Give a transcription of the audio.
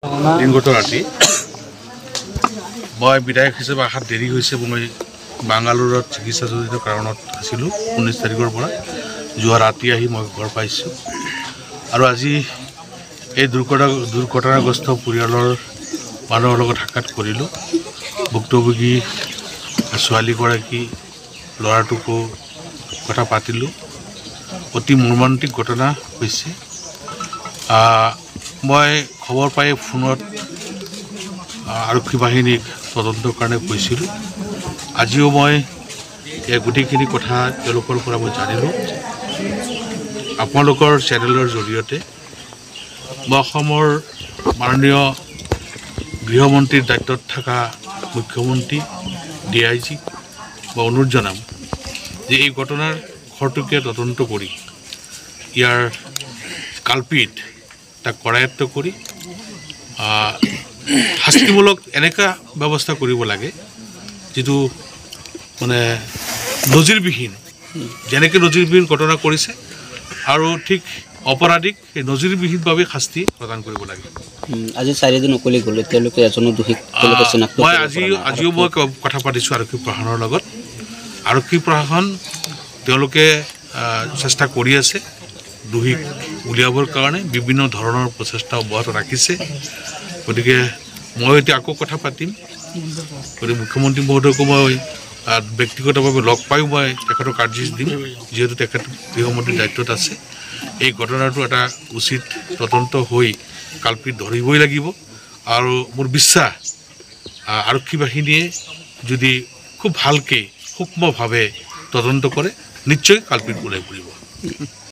দিনগত ৰাতি মই বিধায়ক হিচাপে আহাত দেৰি হৈছে। মই বাংগালুৰত চিকিৎসাজনিত কাৰণত আছিলোঁ 19 তাৰিখৰ পৰা। যোৱা ৰাতি আহি মই ঘৰ পাইছোঁ আৰু আজি এই দুৰ্ঘটনাগ্ৰস্ত পৰিয়ালৰ মানুহৰ লগত সাক্ষাৎ কৰিলোঁ। ভুক্তভোগী ছোৱালীগৰাকী ল'ৰাটোকো কথা পাতিলোঁ। অতি মৰ্মান্তিক ঘটনা হৈছে। মই খবৰ পাই ফোনত আৰক্ষী বাহিনীক তদন্তৰ কাৰণে কৈছিলোঁ। আজিও মই এই গোটেইখিনি কথা তেওঁলোকৰ পৰা মই জানিলোঁ। আপোনালোকৰ চেনেলৰ জৰিয়তে মই অসমৰ মাননীয় গৃহমন্ত্ৰীৰ দায়িত্বত থকা মুখ্যমন্ত্ৰী DIG মই অনুৰোধ জনাম যে এই ঘটনাৰ খৰতকীয়া তদন্ত কৰি ইয়াৰ কালপিত তাক কৰায়ত্ব কৰি শাস্তিমূলক এনেকুৱা ব্যৱস্থা কৰিব লাগে যিটো মানে নজিৰবিহীন, যেনেকৈ নজিৰবিহীন ঘটনা কৰিছে আৰু ঠিক অপৰাধীক সেই নজিৰবিহীনভাৱে শাস্তি প্ৰদান কৰিব লাগে। আজি 4 দিন উকলি গ'ল, তেওঁলোকে এজনো দোষীক চিনাক্ত মই আজিও মই কথা পাতিছোঁ আৰক্ষী প্ৰশাসনৰ লগত। আৰক্ষী প্ৰশাসন তেওঁলোকে চেষ্টা কৰি আছে দোষীক উলিয়াবৰ কাৰণে, বিভিন্ন ধৰণৰ প্ৰচেষ্টা অব্যাহত ৰাখিছে। গতিকে মই এতিয়া আকৌ কথা পাতিম। গতিকে মুখ্যমন্ত্ৰী মহোদয়কো মই ব্যক্তিগতভাৱে লগ পাইও মই তেখেতক আৰ্জি দিম, যিহেতু তেখেত গৃহমন্ত্ৰীৰ দায়িত্বত আছে। এই ঘটনাটো এটা উচিত তদন্ত হৈ কালপিত ধৰিবই লাগিব আৰু মোৰ বিশ্বাস আৰক্ষী বাহিনীয়ে যদি খুব ভালকৈ সূক্ষ্মভাৱে তদন্ত কৰে নিশ্চয় কালপিত ওলাই পৰিব।